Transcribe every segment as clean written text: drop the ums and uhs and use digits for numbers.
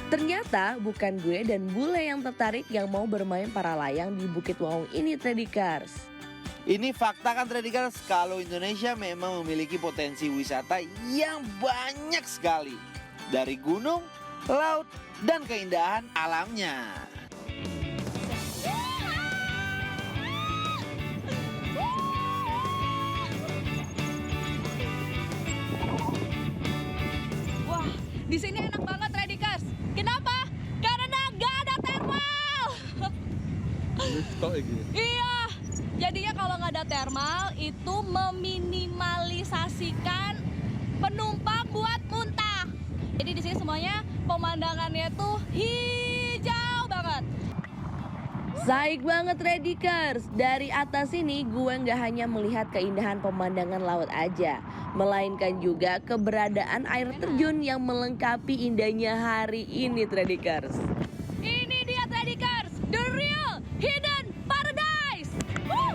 Ternyata bukan gue dan bule yang tertarik yang mau bermain para layang di Bukit Wawung ini, Tradikers. Ini fakta kan Tradikers, kalau Indonesia memang memiliki potensi wisata yang banyak sekali. Dari gunung, laut, dan keindahan alamnya. Wah, di sini enak banget Tradikers. Kenapa? Karena nggak ada termal. Iya, jadinya kalau nggak ada termal itu meminimalisasikan penumpang buat muntah. Jadi di sini semuanya pemandangannya tuh hijau banget. Saik banget Tradikers, dari atas ini gue nggak hanya melihat keindahan pemandangan laut aja, melainkan juga keberadaan air terjun yang melengkapi indahnya hari ini Tradikers. Ini dia Tradikers, the real hidden paradise. Woo!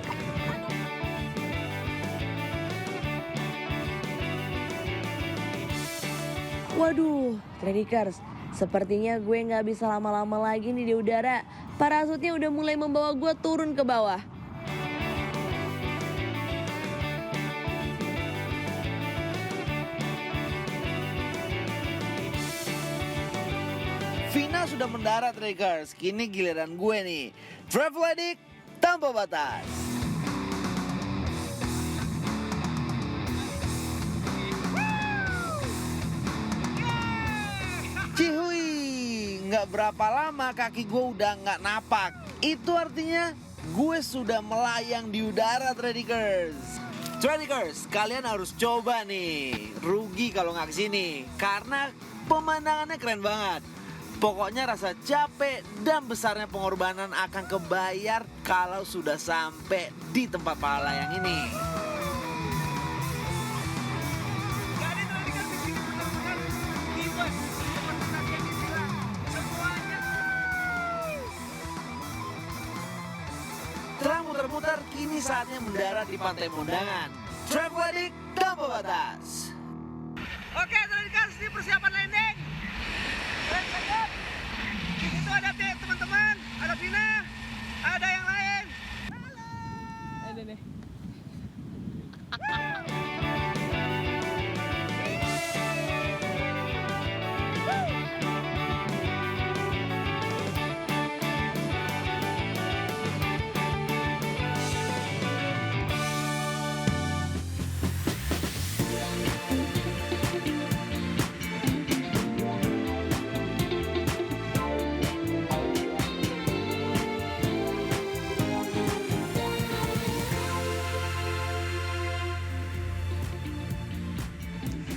Waduh, Tradikers, sepertinya gue nggak bisa lama-lama lagi nih di udara. Parasutnya udah mulai membawa gue turun ke bawah. Vina sudah mendarat Tradikers, kini giliran gue nih. Travel Addict tanpa batas. Cihui, nggak berapa lama kaki gue udah nggak napak. Itu artinya gue sudah melayang di udara Tradikers. Tradikers, kalian harus coba nih. Rugi kalau nggak kesini, karena pemandangannya keren banget. Pokoknya rasa capek dan besarnya pengorbanan akan kebayar kalau sudah sampai di tempat para layang ini. Setelah muter-muter, kini saatnya mendarat di Pantai Mondangan. Travel Addict tanpa batas. Oke, Tradikers, ini persiapan landing. Kalian siap? Di situ ada teman-teman, ada Vina, ada yang lain. Ada deh.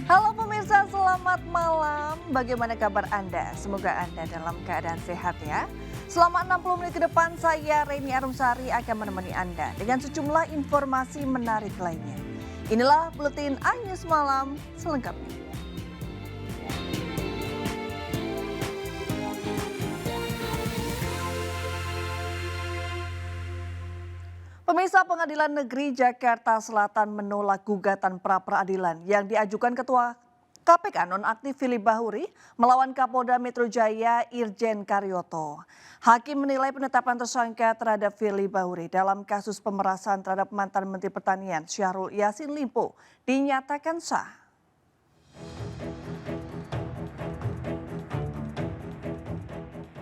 Halo pemirsa, selamat malam. Bagaimana kabar Anda? Semoga Anda dalam keadaan sehat ya. Selama 60 menit ke depan, saya Reni Arumsari akan menemani Anda dengan sejumlah informasi menarik lainnya. Inilah Buletin iNews Malam selengkapnya. Pemirsa, Pengadilan Negeri Jakarta Selatan menolak gugatan pra-peradilan yang diajukan Ketua KPK nonaktif Firly Bahuri melawan Kapolda Metro Jaya Irjen Karyoto. Hakim menilai penetapan tersangka terhadap Firly Bahuri dalam kasus pemerasan terhadap mantan Menteri Pertanian Syahrul Yassin Limpo dinyatakan sah.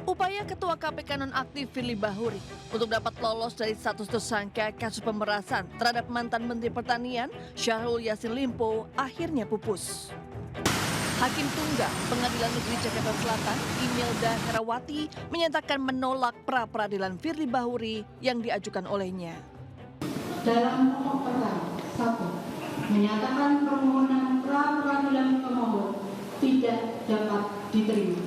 Upaya Ketua KPK nonaktif Firly Bahuri untuk dapat lolos dari status tersangka kasus pemerasan terhadap mantan Menteri Pertanian Syahrul Yassin Limpo akhirnya pupus. Hakim Tunggal Pengadilan Negeri Jakarta Selatan Imelda Herawati menyatakan menolak pra-peradilan Firly Bahuri yang diajukan olehnya. Dalam pokok perkara 1 menyatakan permohonan pra-peradilan pemohon tidak dapat diterima.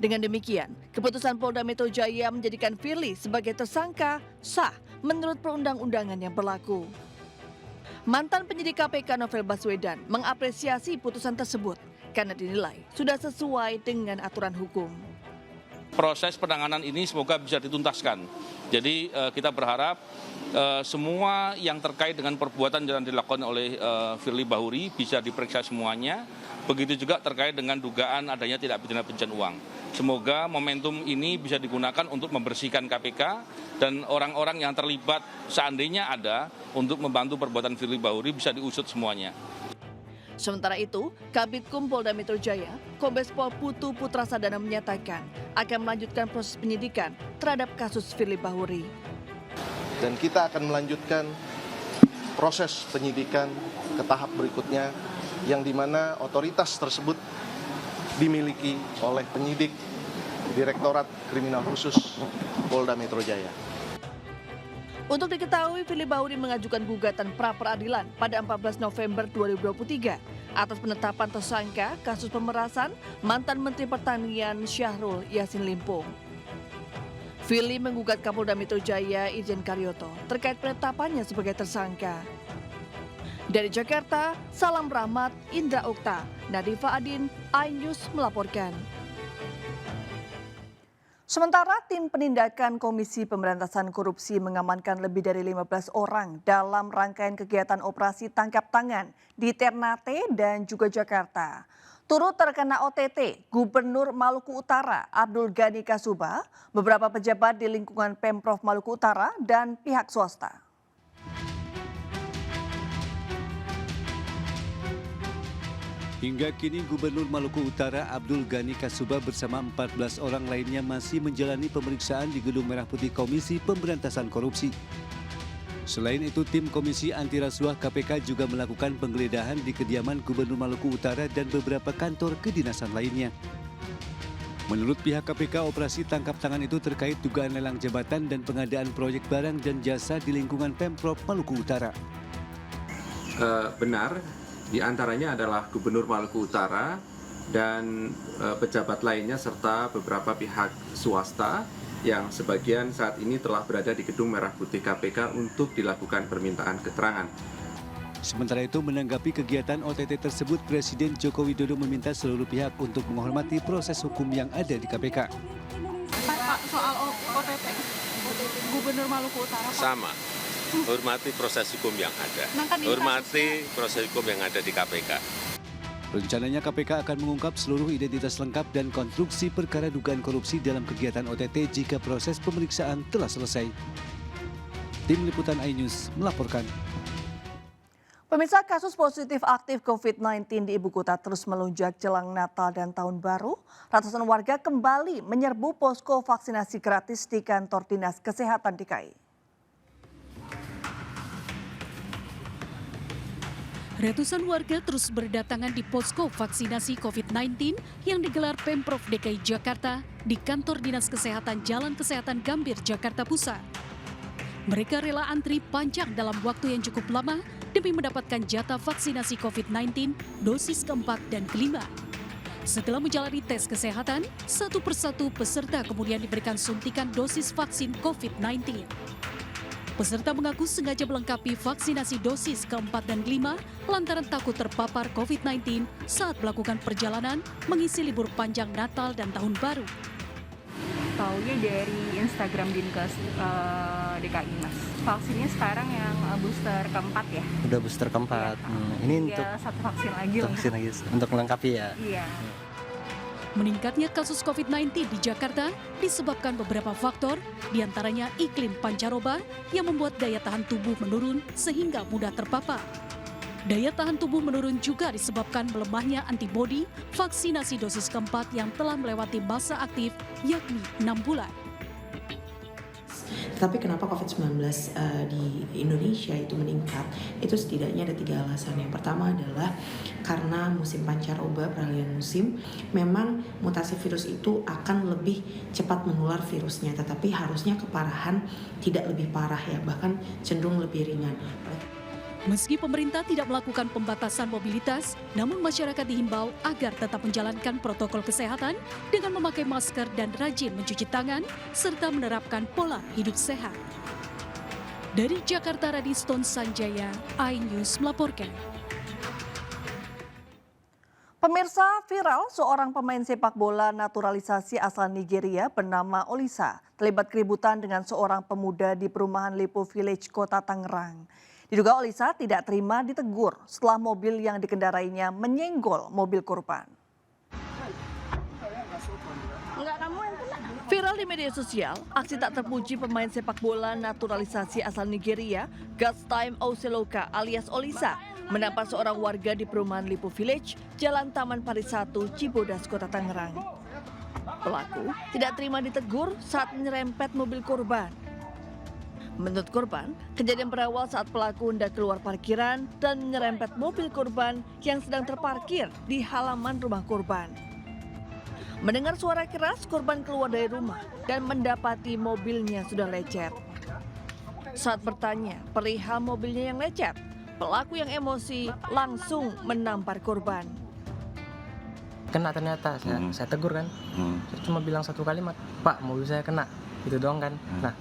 Dengan demikian, keputusan Polda Metro Jaya menjadikan Firly sebagai tersangka sah menurut perundang-undangan yang berlaku. Mantan penyidik KPK Novel Baswedan mengapresiasi putusan tersebut karena dinilai sudah sesuai dengan aturan hukum. Proses penanganan ini semoga bisa dituntaskan. Jadi kita berharap semua yang terkait dengan perbuatan yang dilakukan oleh Firly Bahuri bisa diperiksa semuanya. Begitu juga terkait dengan dugaan adanya tindak pidana pencucian uang. Semoga momentum ini bisa digunakan untuk membersihkan KPK dan orang-orang yang terlibat seandainya ada untuk membantu perbuatan Firly Bahuri bisa diusut semuanya. Sementara itu, Kabitkum Polda Metro Jaya, Kombes Pol Putu Putrasadana menyatakan akan melanjutkan proses penyidikan terhadap kasus Firly Bahuri. Dan kita akan melanjutkan proses penyidikan ke tahap berikutnya yang dimana otoritas tersebut dimiliki oleh penyidik Direktorat Kriminal Khusus Polda Metro Jaya. Untuk diketahui, Firly Bahuri mengajukan gugatan pra-peradilan pada 14 November 2023 atas penetapan tersangka kasus pemerasan mantan Menteri Pertanian Syahrul Yassin Limpo. Firly menggugat Kapolda Metro Jaya Irjen Karyoto terkait penetapannya sebagai tersangka. Dari Jakarta, Salam Rahmat, Indra Okta, Nadifa Adin, iNews melaporkan. Sementara tim penindakan Komisi Pemberantasan Korupsi mengamankan lebih dari 15 orang dalam rangkaian kegiatan operasi tangkap tangan di Ternate dan juga Jakarta. Turut terkena OTT Gubernur Maluku Utara Abdul Ghani Kasuba, beberapa pejabat di lingkungan Pemprov Maluku Utara dan pihak swasta. Hingga kini Gubernur Maluku Utara Abdul Ghani Kasuba bersama 14 orang lainnya masih menjalani pemeriksaan di Gedung Merah Putih Komisi Pemberantasan Korupsi. Selain itu, tim Komisi Anti Rasuah KPK juga melakukan penggeledahan di kediaman Gubernur Maluku Utara dan beberapa kantor kedinasan lainnya. Menurut pihak KPK, operasi tangkap tangan itu terkait dugaan lelang jabatan dan pengadaan proyek barang dan jasa di lingkungan Pemprov Maluku Utara. Benar. Di antaranya adalah Gubernur Maluku Utara dan pejabat lainnya serta beberapa pihak swasta yang sebagian saat ini telah berada di Gedung Merah Putih KPK untuk dilakukan permintaan keterangan. Sementara itu, menanggapi kegiatan OTT tersebut, Presiden Joko Widodo meminta seluruh pihak untuk menghormati proses hukum yang ada di KPK. Pak, soal OTT Gubernur Maluku Utara, Pak. Sama. Hormati proses hukum yang ada. Hormati proses hukum yang ada di KPK. Rencananya KPK akan mengungkap seluruh identitas lengkap dan konstruksi perkara dugaan korupsi dalam kegiatan OTT jika proses pemeriksaan telah selesai. Tim Liputan iNews melaporkan. Pemirsa, kasus positif aktif COVID-19 di ibu kota terus melonjak jelang Natal dan Tahun Baru. Ratusan warga kembali menyerbu posko vaksinasi gratis di kantor Dinas Kesehatan DKI. Ratusan warga terus berdatangan di posko vaksinasi COVID-19 yang digelar Pemprov DKI Jakarta di kantor Dinas Kesehatan Jalan Kesehatan Gambir, Jakarta Pusat. Mereka rela antri panjang dalam waktu yang cukup lama demi mendapatkan jatah vaksinasi COVID-19 dosis keempat dan kelima. Setelah menjalani tes kesehatan, satu persatu peserta kemudian diberikan suntikan dosis vaksin COVID-19. Peserta mengaku sengaja melengkapi vaksinasi dosis keempat dan kelima lantaran takut terpapar COVID-19 saat melakukan perjalanan mengisi libur panjang Natal dan Tahun Baru. Taunya dari Instagram Dinkes DKI, Mas. Vaksinnya sekarang yang booster keempat ya? Udah booster keempat. Ya. Ini untuk satu vaksin lagi. Vaksin lagi untuk melengkapi ya. Iya. Meningkatnya kasus COVID-19 di Jakarta disebabkan beberapa faktor, diantaranya iklim pancaroba yang membuat daya tahan tubuh menurun sehingga mudah terpapar. Daya tahan tubuh menurun juga disebabkan melemahnya antibodi vaksinasi dosis keempat yang telah melewati masa aktif yakni 6 bulan. Tapi kenapa COVID-19 di Indonesia itu meningkat? Itu setidaknya ada 3 alasan. Yang pertama adalah karena musim pancaroba, peralihan musim, memang mutasi virus itu akan lebih cepat menular virusnya, tetapi harusnya keparahan tidak lebih parah ya, bahkan cenderung lebih ringan. Meski pemerintah tidak melakukan pembatasan mobilitas, namun masyarakat dihimbau agar tetap menjalankan protokol kesehatan dengan memakai masker dan rajin mencuci tangan, serta menerapkan pola hidup sehat. Dari Jakarta, Radiston Sanjaya, iNews melaporkan. Pemirsa, viral seorang pemain sepak bola naturalisasi asal Nigeria bernama Olisa terlibat keributan dengan seorang pemuda di perumahan Lipo Village, Kota Tangerang. Diduga Olisa tidak terima ditegur setelah mobil yang dikendarainya menyenggol mobil korban. Viral di media sosial, aksi tak terpuji pemain sepak bola naturalisasi asal Nigeria, Gastime Oseloka alias Olisa, menampar seorang warga di perumahan Lipo Village, Jalan Taman Paris 1, Cibodas, Kota Tangerang. Pelaku tidak terima ditegur saat menyerempet mobil korban. Menurut korban, kejadian berawal saat pelaku hendak keluar parkiran dan menyerempet mobil korban yang sedang terparkir di halaman rumah korban. Mendengar suara keras, korban keluar dari rumah dan mendapati mobilnya sudah lecet. Saat bertanya perihal mobilnya yang lecet, pelaku yang emosi langsung menampar korban. Kena ternyata, saya tegur kan. Saya cuma bilang satu kalimat, "Pak, mobil saya kena." Itu doang kan. Nah,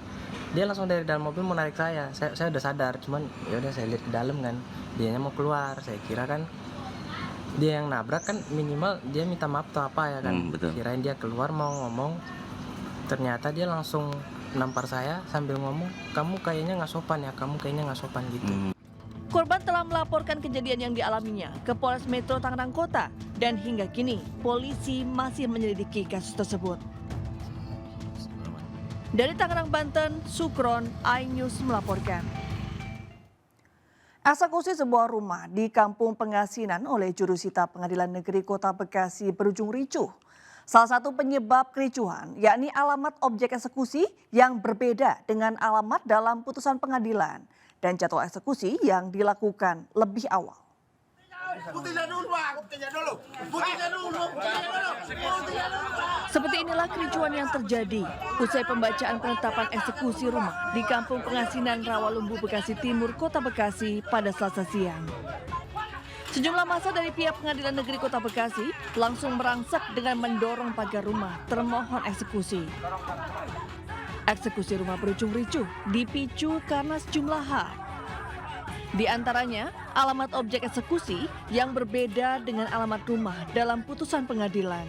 dia langsung dari dalam mobil mau narik saya. Saya udah sadar, cuman ya udah saya lihat ke dalam kan. Dianya mau keluar, saya kira kan dia yang nabrak kan, minimal dia minta maaf atau apa ya kan. Kirain dia keluar mau ngomong, ternyata dia langsung nampar saya sambil ngomong, "Kamu kayaknya nggak sopan ya, kamu kayaknya nggak sopan," gitu. Korban telah melaporkan kejadian yang dialaminya ke Polres Metro Tangerang Kota dan hingga kini polisi masih menyelidiki kasus tersebut. Dari Tangerang, Banten, Sukron, iNews melaporkan. Eksekusi sebuah rumah di Kampung Pengasinan oleh jurusita Pengadilan Negeri Kota Bekasi berujung ricuh. Salah satu penyebab kericuhan yakni alamat objek eksekusi yang berbeda dengan alamat dalam putusan pengadilan dan jadwal eksekusi yang dilakukan lebih awal. Seperti inilah kericuhan yang terjadi usai pembacaan penetapan eksekusi rumah di Kampung Pengasinan Rawalumbu, Bekasi Timur, Kota Bekasi pada Selasa siang. Sejumlah massa dari pihak Pengadilan Negeri Kota Bekasi langsung merangsek dengan mendorong pagar rumah termohon eksekusi. Eksekusi rumah berujung ricuh dipicu karena sejumlah hal. Di antaranya, alamat objek eksekusi yang berbeda dengan alamat rumah dalam putusan pengadilan.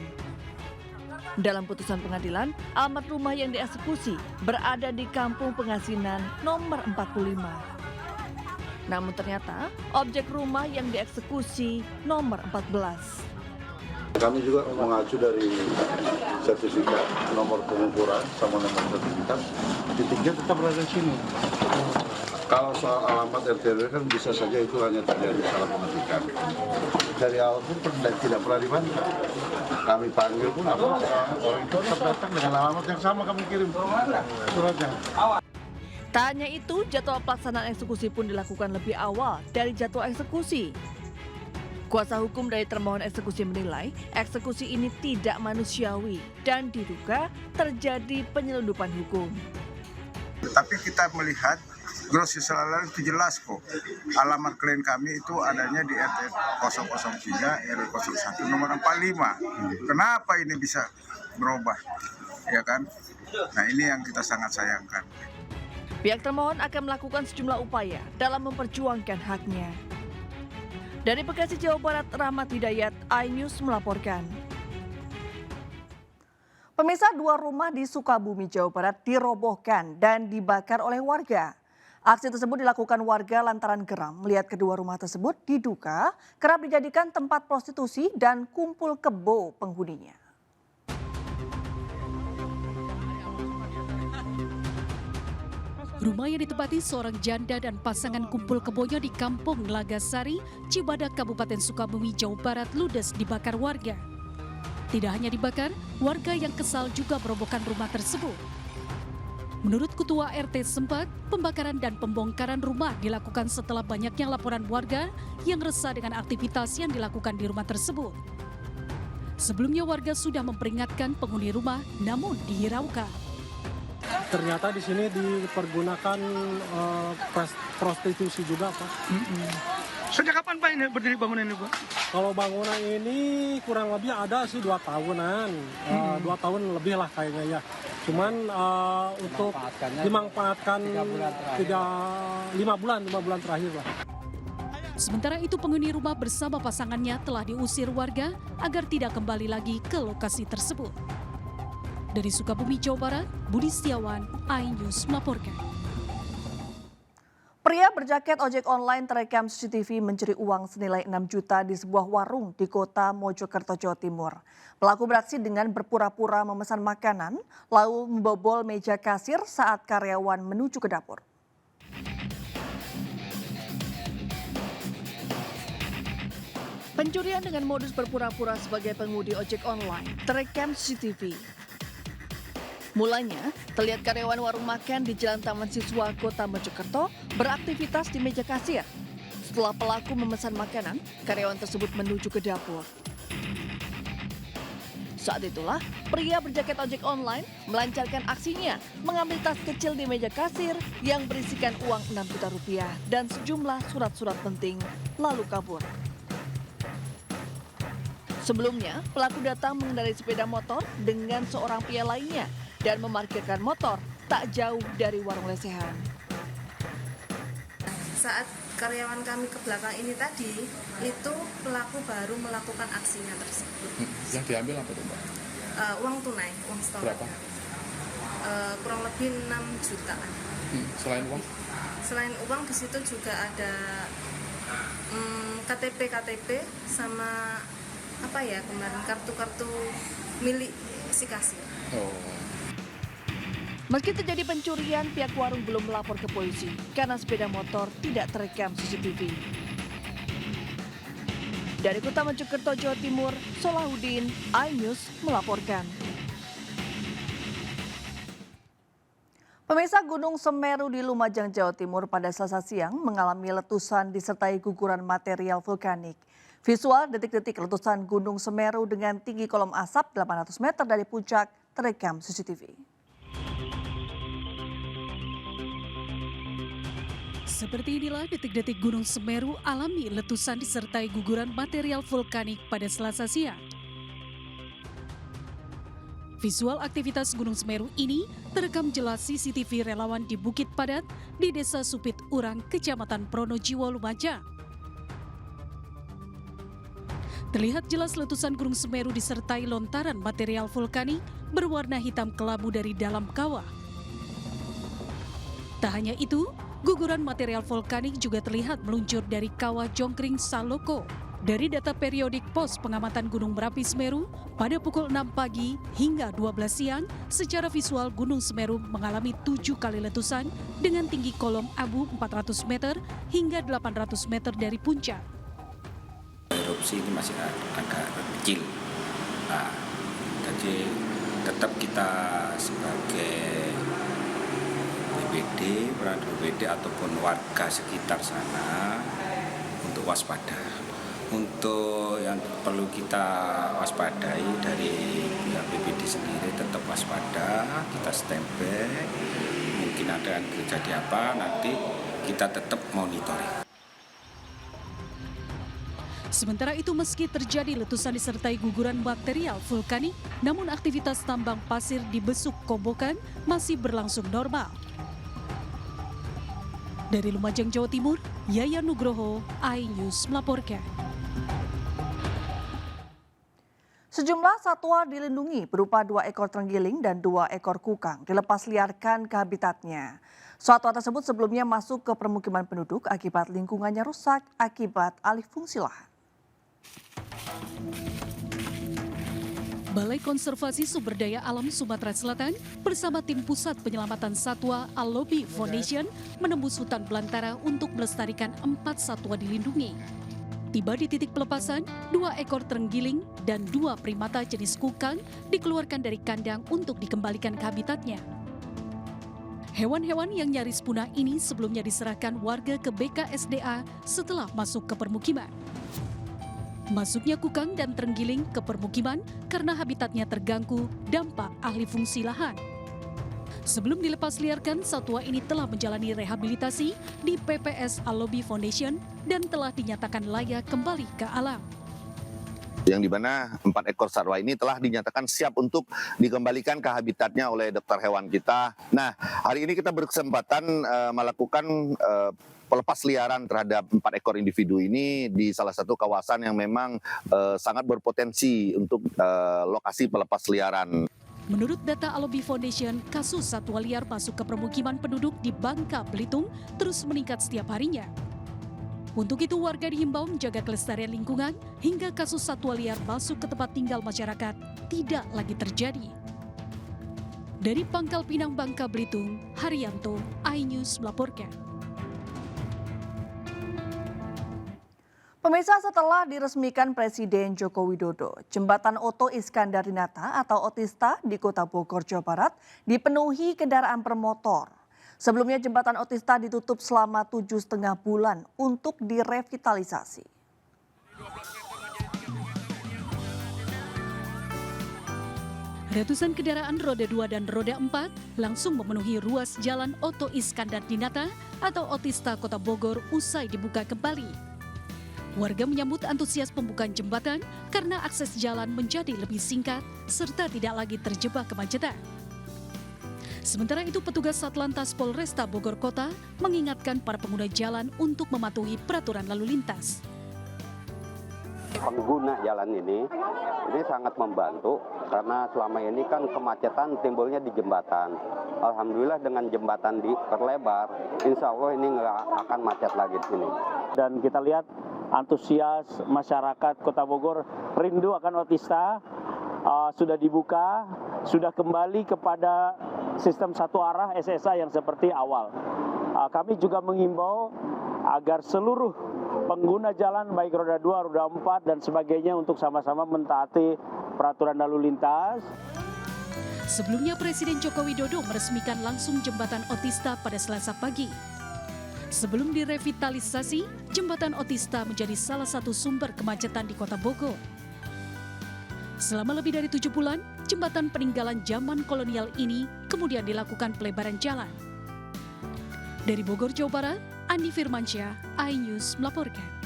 Dalam putusan pengadilan, alamat rumah yang dieksekusi berada di Kampung Pengasinan nomor 45. Namun ternyata, objek rumah yang dieksekusi nomor 14. Kami juga mengacu dari sertifikat nomor pengukuran sama nomor sertifikat, titiknya tetap berada di sini. Kalau soal alamat RT kan bisa saja itu hanya terjadi salah pengetikan. Dari awal pun tidak pernah dibantah. Kami panggil pun orang itu tetap datang dengan alamat yang sama kami kirim suratnya. Tak hanya itu, jadwal pelaksanaan eksekusi pun dilakukan lebih awal dari jadwal eksekusi. Kuasa hukum dari termohon eksekusi menilai eksekusi ini tidak manusiawi dan diduga terjadi penyelundupan hukum. Tapi kita melihat grosis lalu itu jelas kok. Alamat klien kami itu adanya di RT 003 RW 01 nomor 45. Kenapa ini bisa berubah? Ya kan? Nah, ini yang kita sangat sayangkan. Pihak termohon akan melakukan sejumlah upaya dalam memperjuangkan haknya. Dari Bekasi, Jawa Barat, Rahmat Hidayat, iNews melaporkan. Pemirsa, 2 rumah di Sukabumi, Jawa Barat dirobohkan dan dibakar oleh warga. Aksi tersebut dilakukan warga lantaran geram melihat kedua rumah tersebut diduga kerap dijadikan tempat prostitusi dan kumpul kebo penghuninya. Rumah yang ditempati seorang janda dan pasangan kumpul kebonya di Kampung Lagasari, Cibadak, Kabupaten Sukabumi, Jawa Barat ludes dibakar warga. Tidak hanya dibakar, warga yang kesal juga merobohkan rumah tersebut. Menurut Ketua RT setempat, pembakaran dan pembongkaran rumah dilakukan setelah banyaknya laporan warga yang resah dengan aktivitas yang dilakukan di rumah tersebut. Sebelumnya warga sudah memperingatkan penghuni rumah, namun dihiraukan. Ternyata di sini dipergunakan prostitusi juga, Pak. Sejak kapan Pak ini berdiri bangunan ini, Pak? Kalau bangunan ini kurang lebih ada sih 2 tahunan, 2 tahun lebih lah kayaknya ya. Cuman untuk dimanfaatkan 5 bulan terakhir lah. Sementara itu penghuni rumah bersama pasangannya telah diusir warga agar tidak kembali lagi ke lokasi tersebut. Dari Sukabumi, Jawa Barat, Budi Setiawan, iNews melaporkan. Pria berjaket ojek online terekam CCTV mencuri uang senilai 6 juta di sebuah warung di kota Mojokerto, Jawa Timur. Pelaku beraksi dengan berpura-pura memesan makanan, lalu membobol meja kasir saat karyawan menuju ke dapur. Pencurian dengan modus berpura-pura sebagai pengemudi ojek online terekam CCTV. Mulanya, terlihat karyawan warung makan di Jalan Taman Siswa Kota Mojokerto beraktivitas di meja kasir. Setelah pelaku memesan makanan, karyawan tersebut menuju ke dapur. Saat itulah, pria berjaket ojek online melancarkan aksinya, mengambil tas kecil di meja kasir yang berisikan uang 6 juta rupiah dan sejumlah surat-surat penting, lalu kabur. Sebelumnya, pelaku datang mengendarai sepeda motor dengan seorang pria lainnya dan memarkirkan motor tak jauh dari warung lesehan. Saat karyawan kami ke belakang ini tadi, itu pelaku baru melakukan aksinya tersebut. Yang diambil apa tuh, Mbak? Uang tunai, uang setoran. Berapa? Kurang lebih 6 jutaan. Selain uang? Selain uang, di situ juga ada KTP sama kemarin kartu-kartu milik si kasir. Meski terjadi pencurian, pihak warung belum melapor ke polisi karena sepeda motor tidak terekam CCTV. Dari Kota Mojokerto, Jawa Timur, Solahuddin, iNews melaporkan. Pemirsa, Gunung Semeru di Lumajang, Jawa Timur pada Selasa siang mengalami letusan disertai guguran material vulkanik. Visual detik-detik letusan Gunung Semeru dengan tinggi kolom asap 800 meter dari puncak terekam CCTV. Seperti inilah detik-detik Gunung Semeru alami letusan disertai guguran material vulkanik pada Selasa siang. Visual aktivitas Gunung Semeru ini terekam jelas CCTV relawan di Bukit Padat di Desa Supit Urang, Kecamatan Pronojiwo, Lumajang. Terlihat jelas letusan Gunung Semeru disertai lontaran material vulkanik berwarna hitam kelabu dari dalam kawah. Tak hanya itu, guguran material vulkanik juga terlihat meluncur dari kawah Jongkring Saloko. Dari data periodik Pos Pengamatan Gunung Berapi Semeru, pada pukul 6 pagi hingga 12 siang, secara visual Gunung Semeru mengalami 7 kali letusan dengan tinggi kolom abu 400 meter hingga 800 meter dari puncak. Erupsi ini masih agak kecil. Nah, jadi tetap kita sebagai BPD, peran BPD ataupun warga sekitar sana untuk waspada. Untuk yang perlu kita waspadai dari pihak BPD sendiri tetap waspada, kita standby. Mungkin ada yang terjadi apa, nanti kita tetap monitoring. Sementara itu meski terjadi letusan disertai guguran material vulkanik, namun aktivitas tambang pasir di Besuk Kobokan masih berlangsung normal. Dari Lumajang, Jawa Timur, Yayan Nugroho, iNews melaporkan. Sejumlah satwa dilindungi berupa 2 ekor terenggiling dan 2 ekor kukang dilepas liarkan ke habitatnya. Satwa tersebut sebelumnya masuk ke permukiman penduduk akibat lingkungannya rusak akibat alih fungsi lahan. Balai Konservasi Sumber Daya Alam Sumatera Selatan bersama tim Pusat Penyelamatan Satwa Alobi Foundation menembus hutan belantara untuk melestarikan 4 satwa dilindungi. Tiba di titik pelepasan, 2 ekor terenggiling dan 2 primata jenis kukang dikeluarkan dari kandang untuk dikembalikan ke habitatnya. Hewan-hewan yang nyaris punah ini sebelumnya diserahkan warga ke BKSDA setelah masuk ke permukiman. Masuknya kukang dan terenggiling ke permukiman karena habitatnya terganggu dampak alih fungsi lahan. Sebelum dilepas liarkan, satwa ini telah menjalani rehabilitasi di PPS Alobi Foundation dan telah dinyatakan layak kembali ke alam. Yang dimana 4 ekor satwa ini telah dinyatakan siap untuk dikembalikan ke habitatnya oleh dokter hewan kita. Nah, hari ini kita berkesempatan melakukan pelepas liaran terhadap 4 ekor individu ini di salah satu kawasan yang memang sangat berpotensi untuk lokasi pelepas liaran. Menurut data Alobi Foundation, kasus satwa liar masuk ke permukiman penduduk di Bangka Belitung terus meningkat setiap harinya. Untuk itu warga dihimbau menjaga kelestarian lingkungan hingga kasus satwa liar masuk ke tempat tinggal masyarakat tidak lagi terjadi. Dari Pangkal Pinang, Bangka Belitung, Haryanto, iNews melaporkan. Pemirsa, setelah diresmikan Presiden Joko Widodo, Jembatan Oto Iskandar-Dinata atau Otista di Kota Bogor, Jawa Barat dipenuhi kendaraan bermotor. Sebelumnya jembatan Otista ditutup selama 7,5 bulan untuk direvitalisasi. Ratusan kendaraan roda 2 dan roda 4 langsung memenuhi ruas jalan Oto Iskandar-Dinata atau Otista Kota Bogor usai dibuka kembali. Warga menyambut antusias pembukaan jembatan karena akses jalan menjadi lebih singkat serta tidak lagi terjebak kemacetan. Sementara itu petugas Satlantas Polresta Bogor Kota mengingatkan para pengguna jalan untuk mematuhi peraturan lalu lintas. Pengguna jalan ini sangat membantu karena selama ini kan kemacetan timbulnya di jembatan. Alhamdulillah dengan jembatan diperlebar, insya Allah ini nggak akan macet lagi di sini. Dan kita lihat antusias masyarakat Kota Bogor rindu akan Otista, sudah dibuka, sudah kembali kepada sistem satu arah SSA yang seperti awal. Kami juga mengimbau agar seluruh pengguna jalan baik roda 2, roda 4 dan sebagainya untuk sama-sama mentaati peraturan lalu lintas. Sebelumnya Presiden Joko Widodo meresmikan langsung jembatan Otista pada Selasa pagi. Sebelum direvitalisasi, jembatan Otista menjadi salah satu sumber kemacetan di Kota Bogor. Selama lebih dari 7 bulan, jembatan peninggalan zaman kolonial ini kemudian dilakukan pelebaran jalan. Dari Bogor, Jawa Barat, Andi Firmansyah, iNews melaporkan.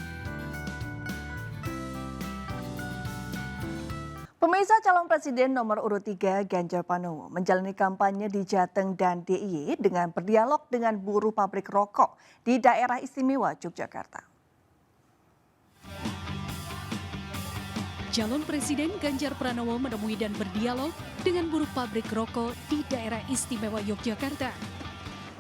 Pemirsa, calon presiden nomor urut 3 Ganjar Pranowo menjalani kampanye di Jateng dan DIY dengan berdialog dengan buruh pabrik rokok di daerah istimewa Yogyakarta. Calon Presiden Ganjar Pranowo menemui dan berdialog dengan buruh pabrik rokok di daerah istimewa Yogyakarta.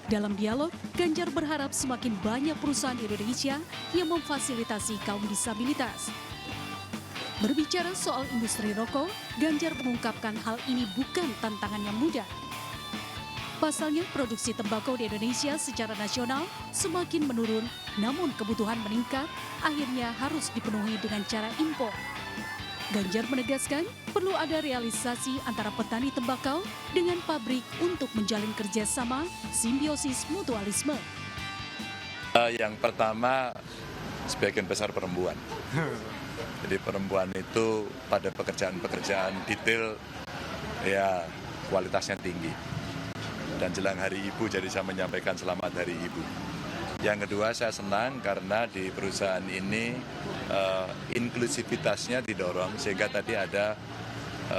Dalam dialog, Ganjar berharap semakin banyak perusahaan di Indonesia yang memfasilitasi kaum disabilitas. Berbicara soal industri rokok, Ganjar mengungkapkan hal ini bukan tantangan yang mudah. Pasalnya, produksi tembakau di Indonesia secara nasional semakin menurun, namun kebutuhan meningkat, akhirnya harus dipenuhi dengan cara impor. Ganjar menegaskan perlu ada realisasi antara petani tembakau dengan pabrik untuk menjalin kerjasama simbiosis mutualisme. Yang pertama, sebagian besar perempuan. Jadi perempuan itu pada pekerjaan-pekerjaan detail ya kualitasnya tinggi. Dan jelang Hari Ibu jadi saya menyampaikan selamat Hari Ibu. Yang kedua, saya senang karena di perusahaan ini inklusivitasnya didorong sehingga tadi ada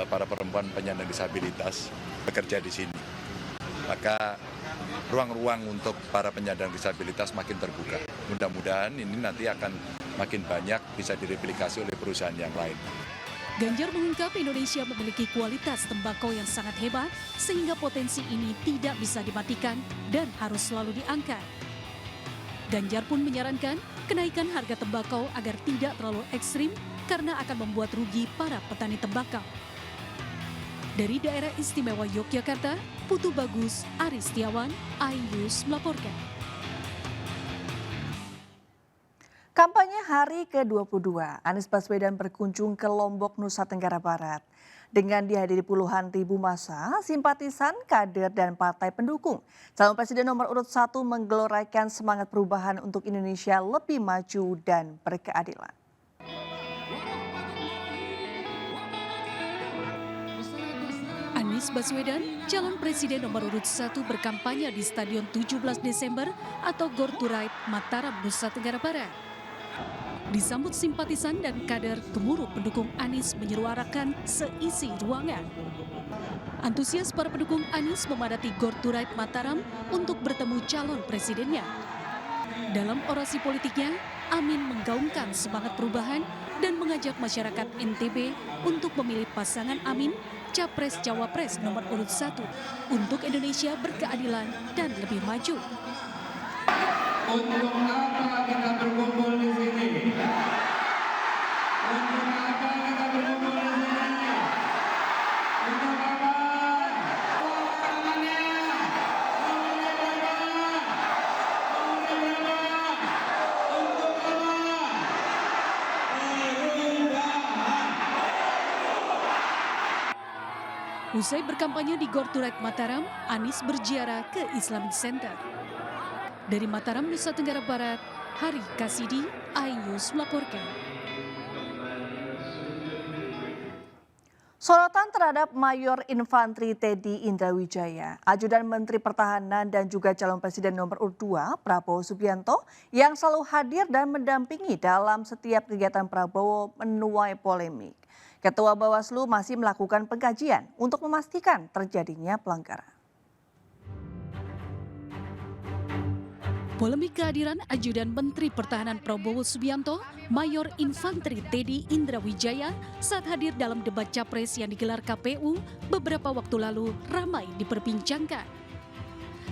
para perempuan penyandang disabilitas bekerja di sini. Maka ruang-ruang untuk para penyandang disabilitas makin terbuka. Mudah-mudahan ini nanti akan makin banyak bisa direplikasi oleh perusahaan yang lain. Ganjar mengungkap Indonesia memiliki kualitas tembakau yang sangat hebat sehingga potensi ini tidak bisa dimatikan dan harus selalu diangkat. Ganjar pun menyarankan kenaikan harga tembakau agar tidak terlalu ekstrim karena akan membuat rugi para petani tembakau. Dari daerah istimewa Yogyakarta, Putu Bagus, Aris Setiawan, iNews melaporkan. Kampanye hari ke-22, Anies Baswedan berkunjung ke Lombok, Nusa Tenggara Barat. Dengan dihadiri puluhan ribu massa, simpatisan, kader, dan partai pendukung, calon presiden nomor urut 1 menggeloraikan semangat perubahan untuk Indonesia lebih maju dan berkeadilan. Anies Baswedan, calon presiden nomor urut 1 berkampanye di Stadion 17 Desember atau Gor Turait, Mataram, Nusa Tenggara Barat. Disambut simpatisan dan kader, gemuruh pendukung Anies menyuarakan seisi ruangan. Antusias para pendukung Anies memadati Gor Turait Mataram untuk bertemu calon presidennya. Dalam orasi politiknya, Amin menggaungkan semangat perubahan dan mengajak masyarakat NTB untuk memilih pasangan Amin, Capres-Cawapres nomor urut 1 untuk Indonesia berkeadilan dan lebih maju. Untuk apa kita berkumpul di sini? Untuk apa kita berkumpul di sini? Untuk apa? Usai berkampanye di Gor Turek Mataram, Anies berziarah ke Islamic Center. Dari Mataram, Nusa Tenggara Barat, Hari Kasidi, iNews melaporkan. Sorotan terhadap Mayor Infantri Teddy Indrawijaya, Ajudan Menteri Pertahanan dan juga calon Presiden nomor urut 2 Prabowo Subianto yang selalu hadir dan mendampingi dalam setiap kegiatan Prabowo menuai polemik. Ketua Bawaslu masih melakukan pengkajian untuk memastikan terjadinya pelanggaran. Polemik kehadiran Ajudan Menteri Pertahanan Prabowo Subianto, Mayor Infantri Teddy Indrawijaya saat hadir dalam debat Capres yang digelar KPU beberapa waktu lalu ramai diperbincangkan.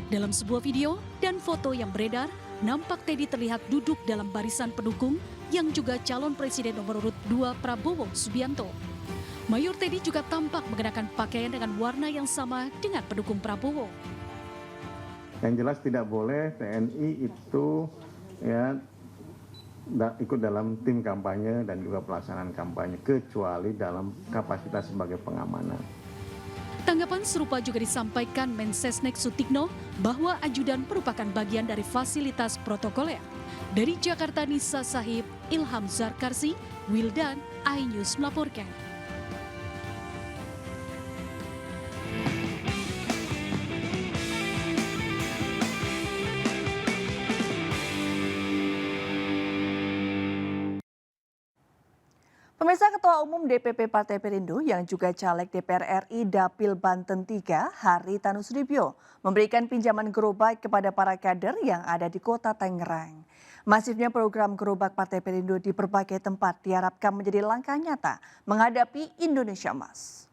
Dalam sebuah video dan foto yang beredar, nampak Teddy terlihat duduk dalam barisan pendukung yang juga calon Presiden nomor urut 2 Prabowo Subianto. Mayor Teddy juga tampak mengenakan pakaian dengan warna yang sama dengan pendukung Prabowo. Yang jelas tidak boleh TNI itu ikut dalam tim kampanye dan juga pelaksanaan kampanye kecuali dalam kapasitas sebagai pengamanan. Tanggapan serupa juga disampaikan Mensesnek Sutikno bahwa ajudan merupakan bagian dari fasilitas protokoler. Dari Jakarta, Nisa Sahib, Ilham Zarkarsi, Wildan, iNews melaporkan. Pemirsa, Ketua Umum DPP Partai Perindo yang juga caleg DPR RI Dapil Banten 3, Haritanu Sudibyo, memberikan pinjaman gerobak kepada para kader yang ada di Kota Tangerang. Masifnya program gerobak Partai Perindo di berbagai tempat diharapkan menjadi langkah nyata menghadapi Indonesia Emas.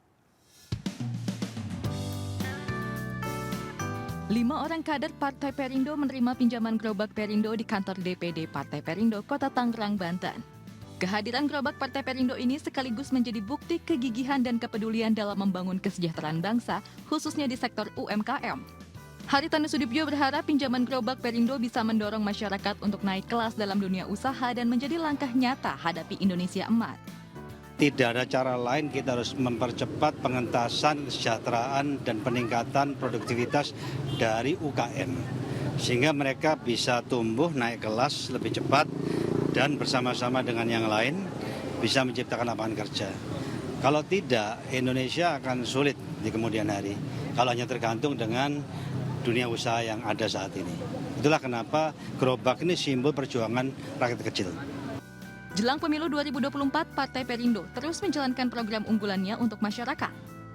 5 orang kader Partai Perindo menerima pinjaman gerobak Perindo di kantor DPD Partai Perindo, Kota Tangerang, Banten. Kehadiran gerobak Partai Perindo ini sekaligus menjadi bukti kegigihan dan kepedulian dalam membangun kesejahteraan bangsa, khususnya di sektor UMKM. Haritanu Sudibyo berharap pinjaman gerobak Perindo bisa mendorong masyarakat untuk naik kelas dalam dunia usaha dan menjadi langkah nyata hadapi Indonesia Emas. Tidak ada cara lain, kita harus mempercepat pengentasan kesejahteraan dan peningkatan produktivitas dari UKM. Sehingga mereka bisa tumbuh naik kelas lebih cepat dan bersama-sama dengan yang lain bisa menciptakan lapangan kerja. Kalau tidak, Indonesia akan sulit di kemudian hari. Kalau hanya tergantung dengan dunia usaha yang ada saat ini. Itulah kenapa gerobak ini simbol perjuangan rakyat kecil. Jelang pemilu 2024, Partai Perindo terus menjalankan program unggulannya untuk masyarakat.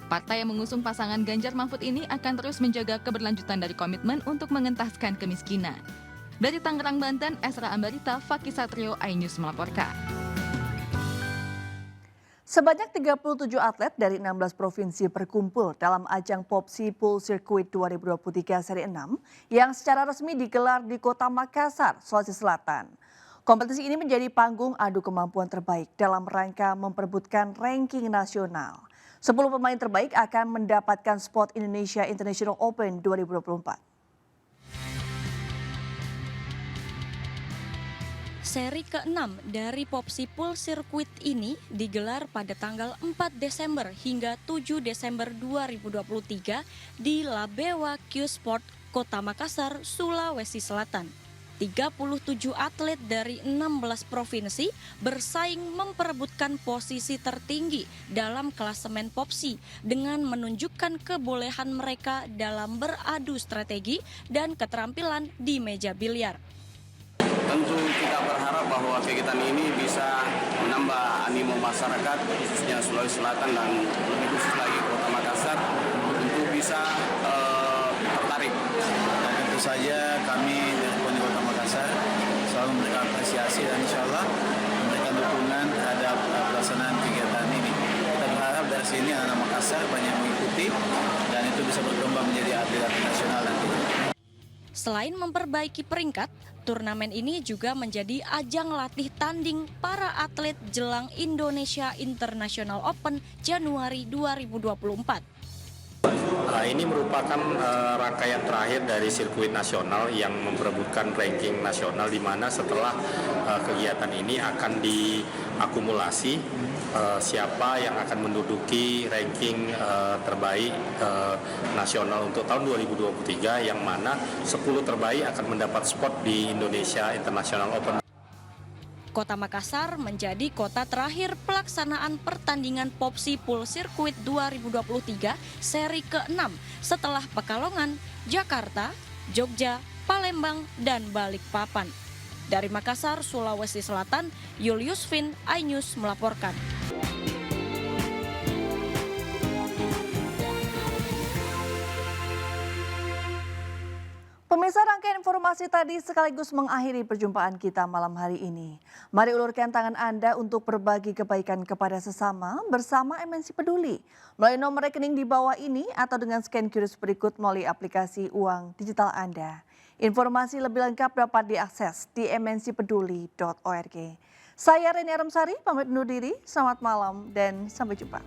Partai yang mengusung pasangan Ganjar Mahfud ini akan terus menjaga keberlanjutan dari komitmen untuk mengentaskan kemiskinan. Dari Tangerang, Banten, Esra Ambarita, Fakih Satrio, iNews melaporkan. Sebanyak 37 atlet dari 16 provinsi berkumpul dalam ajang Popsi Pool Circuit 2023 Seri 6 yang secara resmi digelar di Kota Makassar, Sulawesi Selatan. Kompetisi ini menjadi panggung adu kemampuan terbaik dalam rangka memperebutkan ranking nasional. 10 pemain terbaik akan mendapatkan spot Indonesia International Open 2024. Seri ke-6 dari Popsi Pool Circuit ini digelar pada tanggal 4 Desember hingga 7 Desember 2023 di Labewa Q Sport, Kota Makassar, Sulawesi Selatan. 37 atlet dari 16 provinsi bersaing memperebutkan posisi tertinggi dalam klasemen Popsi dengan menunjukkan kebolehan mereka dalam beradu strategi dan keterampilan di meja biliar. Tentu kita berharap bahwa kegiatan ini bisa menambah animo masyarakat, khususnya Sulawesi Selatan dan lebih khusus lagi Kota Makassar, untuk bisa tertarik. Dan tentu saja kami dari Kota Makassar selalu memberikan apresiasi dan insya Allah memberikan dukungan terhadap pelaksanaan kegiatan ini. Kita berharap dari sini anak Makassar banyak mengikuti dan itu bisa berkembang menjadi atlet nasional nanti. Selain memperbaiki peringkat, turnamen ini juga menjadi ajang latih tanding para atlet jelang Indonesia International Open Januari 2024. Ini merupakan rangkaian terakhir dari sirkuit nasional yang memperebutkan ranking nasional, di mana setelah kegiatan ini akan diakumulasi siapa yang akan menduduki ranking terbaik nasional untuk tahun 2023, yang mana 10 terbaik akan mendapat spot di Indonesia International Open. Kota Makassar menjadi kota terakhir pelaksanaan pertandingan Popsi Pool Circuit 2023 seri ke-6 setelah Pekalongan, Jakarta, Jogja, Palembang, dan Balikpapan. Dari Makassar, Sulawesi Selatan, Julius Vin, iNews melaporkan. Pemirsa, rangkaian informasi tadi sekaligus mengakhiri perjumpaan kita malam hari ini. Mari ulurkan tangan Anda untuk berbagi kebaikan kepada sesama bersama MNC Peduli. Melalui nomor rekening di bawah ini atau dengan scan QR berikut melalui aplikasi uang digital Anda. Informasi lebih lengkap dapat diakses di mncpeduli.org. Saya Reni Aramsari, pamit undur diri, selamat malam dan sampai jumpa.